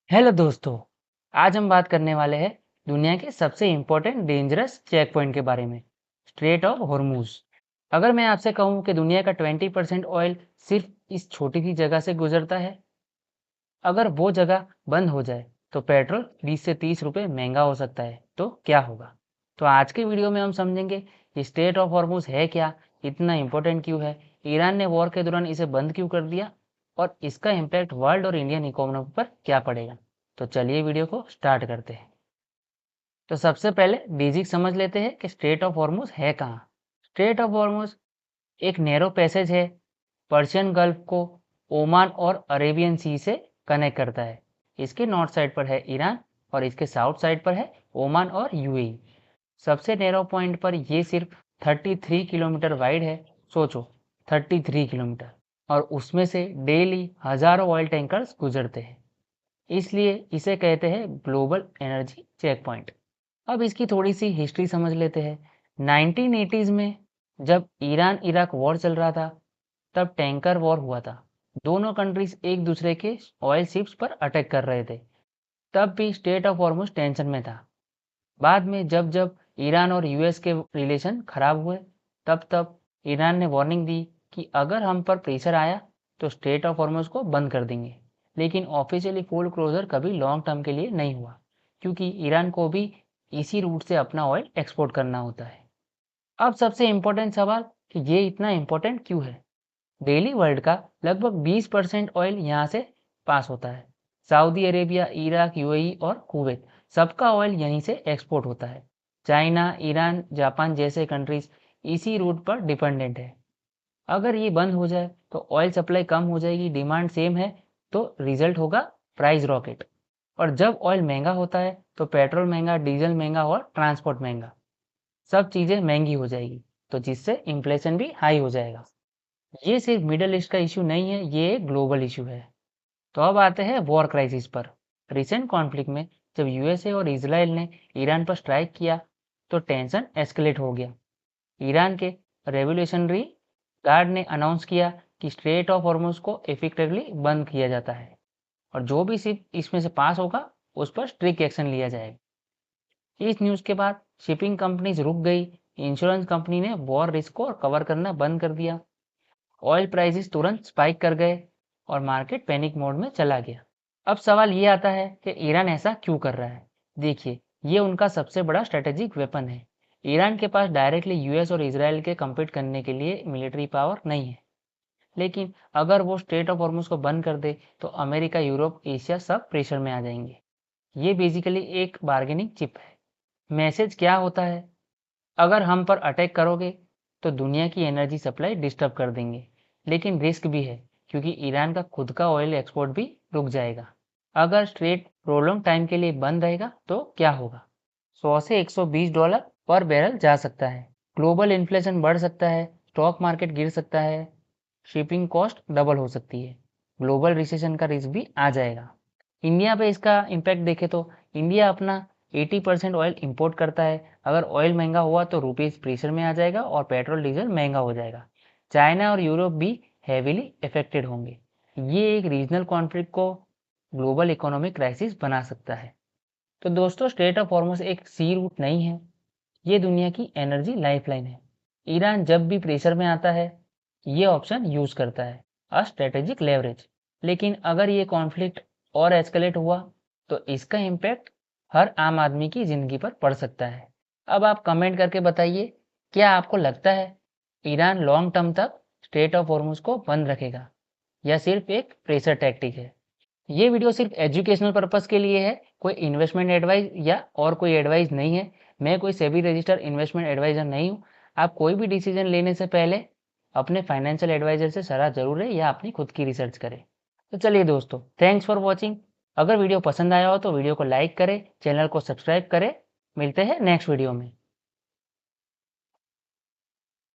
Hello दोस्तों, आज हम बात करने वाले हैं दुनिया के सबसे इम्पोर्टेंट डेंजरस चेक पॉइंट के बारे में, स्ट्रेट ऑफ हॉर्मूज। अगर मैं आपसे कहूँ कि दुनिया का 20% ऑयल सिर्फ इस छोटी सी जगह से गुजरता है, अगर वो जगह बंद हो जाए तो पेट्रोल 20 से 30 रुपए महंगा हो सकता है। तो क्या होगा? तो आज के वीडियो में हम समझेंगे कि स्ट्रेट ऑफ हॉर्मूज है क्या, इतना इम्पोर्टेंट क्यों है, ईरान ने वॉर के दौरान इसे बंद क्यों कर दिया और इसका इम्पैक्ट वर्ल्ड और इंडियन इकोनॉमी पर क्या पड़ेगा। तो चलिए वीडियो को स्टार्ट करते हैं। तो सबसे पहले बेसिक समझ लेते हैं कि स्ट्रेट ऑफ हॉर्मूज है कहाँ। स्ट्रेट ऑफ हॉर्मूज एक नैरो पैसेज है, पर्शियन गल्फ को ओमान और अरेबियन सी से कनेक्ट करता है। इसके नॉर्थ साइड पर है ईरान और इसके साउथ साइड पर है ओमान और यूएई। सबसे नैरो पॉइंट पर ये सिर्फ 33 किलोमीटर वाइड है। सोचो, 33 किलोमीटर, और उसमें से डेली हजारों ऑयल टैंकर्स गुजरते हैं। इसलिए इसे कहते हैं ग्लोबल एनर्जी चेक पॉइंट। अब इसकी थोड़ी सी हिस्ट्री समझ लेते हैं। 1980s में जब ईरान इराक वॉर चल रहा था, तब टैंकर वॉर हुआ था। दोनों कंट्रीज एक दूसरे के ऑयल शिप्स पर अटैक कर रहे थे। तब भी स्टेट ऑफ हॉर्मुज टेंशन में था। बाद में जब जब ईरान और यूएस के रिलेशन खराब हुए, तब तब ईरान ने वार्निंग दी कि अगर हम पर प्रेशर आया तो स्टेट ऑफ हॉर्मुज को बंद कर देंगे। लेकिन ऑफिशियली फुल क्लोजर कभी लॉन्ग टर्म के लिए नहीं हुआ, क्योंकि ईरान को भी इसी रूट से अपना ऑयल एक्सपोर्ट करना होता है। अब सबसे इम्पोर्टेंट सवाल कि ये इतना इम्पोर्टेंट क्यों है। डेली वर्ल्ड का लगभग 20% ऑयल यहाँ से पास होता है। सऊदी अरेबिया, इराक, यूएई और कुवैत, सबका ऑयल यहीं से एक्सपोर्ट होता है। चाइना, ईरान, जापान जैसे कंट्रीज इसी रूट पर डिपेंडेंट है। अगर ये बंद हो जाए तो ऑयल सप्लाई कम हो जाएगी, डिमांड सेम है, तो रिजल्ट होगा प्राइस रॉकेट। और जब ऑयल महंगा होता है तो पेट्रोल महंगा, डीजल महंगा और ट्रांसपोर्ट महंगा, सब चीज़ें महंगी हो जाएगी, तो जिससे इन्फ्लेशन भी हाई हो जाएगा। ये सिर्फ मिडल ईस्ट का इशू नहीं है, ये एक ग्लोबल इशू है। तो अब आते हैं वॉर क्राइसिस पर। रिसेंट कॉन्फ्लिक्ट में जब यूएसए और इजराइल ने ईरान पर स्ट्राइक किया तो टेंशन एस्केलेट हो गया। ईरान के रेवोल्यूशनरी गार्ड ने अनाउंस किया कि स्ट्रेट ऑफ हॉर्मुज को इफेक्टिवली बंद किया जाता है और जो भी शिप इसमें से पास होगा उस पर स्ट्रिक्ट एक्शन लिया जाएगा। इस न्यूज़ के बाद शिपिंग कंपनीज रुक गई, इंश्योरेंस कंपनी ने वॉर रिस्क को कवर करना बंद कर दिया, ऑयल प्राइसेस तुरंत स्पाइक कर गए और मार्केट पैनिक मोड में चला गया। अब सवाल ये आता है कि ईरान ऐसा क्यों कर रहा है। देखिए, ये उनका सबसे बड़ा स्ट्रेटेजिक वेपन है। ईरान के पास डायरेक्टली यूएस और इसराइल के कम्पीट करने के लिए मिलिट्री पावर नहीं है, लेकिन अगर वो स्ट्रेट ऑफ हॉर्मुज को बंद कर दे तो अमेरिका, यूरोप, एशिया सब प्रेशर में आ जाएंगे। ये बेसिकली एक बार्गेनिंग चिप है। मैसेज क्या होता है? अगर हम पर अटैक करोगे तो दुनिया की एनर्जी सप्लाई डिस्टर्ब कर देंगे, लेकिन रिस्क भी है, क्योंकि ईरान का खुद का ऑयल एक्सपोर्ट भी रुक जाएगा। अगर स्ट्रेट प्रोलॉन्ग टाइम के लिए बंद रहेगा तो क्या होगा? 100 से $120 पर बैरल जा सकता है, ग्लोबल इन्फ्लेशन बढ़ सकता है, स्टॉक मार्केट गिर सकता है, शिपिंग कॉस्ट डबल हो सकती है, ग्लोबल रिसेशन का रिस्क भी आ जाएगा। इंडिया पे इसका इम्पैक्ट देखें तो इंडिया अपना 80% ऑयल इंपोर्ट करता है। अगर ऑयल महंगा हुआ तो रुपीज़ प्रेशर में आ जाएगा और पेट्रोल डीजल महंगा हो जाएगा। चाइना और यूरोप भी हैवीली अफेक्टेड होंगे। ये एक रीजनल कॉन्फ्लिक्ट को ग्लोबल इकोनॉमिक क्राइसिस बना सकता है। तो दोस्तों, स्ट्रेट ऑफ हॉर्मुज एक सी रूट नहीं है, ये दुनिया की एनर्जी लाइफलाइन है। ईरान जब भी प्रेशर में आता है ये ऑप्शन यूज करता है, अ स्ट्रेटेजिक लेवरेज। लेकिन अगर ये कॉन्फ्लिक्ट और एस्केलेट हुआ तो इसका इम्पैक्ट हर आम आदमी की जिंदगी पर पड़ सकता है। अब आप कमेंट करके बताइए, क्या आपको लगता है ईरान लॉन्ग टर्म तक स्ट्रेट ऑफ हॉर्मुज को बंद रखेगा या सिर्फ एक प्रेशर टैक्टिक है? ये वीडियो सिर्फ एजुकेशनल पर्पस के लिए है, कोई इन्वेस्टमेंट एडवाइस या और कोई एडवाइस नहीं है। मैं कोई सेबी रजिस्टर्ड इन्वेस्टमेंट एडवाइजर नहीं हूँ। आप कोई भी डिसीजन लेने से पहले अपने फाइनेंशियल एडवाइजर से सलाह जरूर लें या अपनी खुद की रिसर्च करें। तो चलिए दोस्तों, थैंक्स फॉर वॉचिंग। अगर वीडियो पसंद आया हो तो वीडियो को लाइक करें, चैनल को सब्सक्राइब करें। मिलते हैं नेक्स्ट वीडियो में।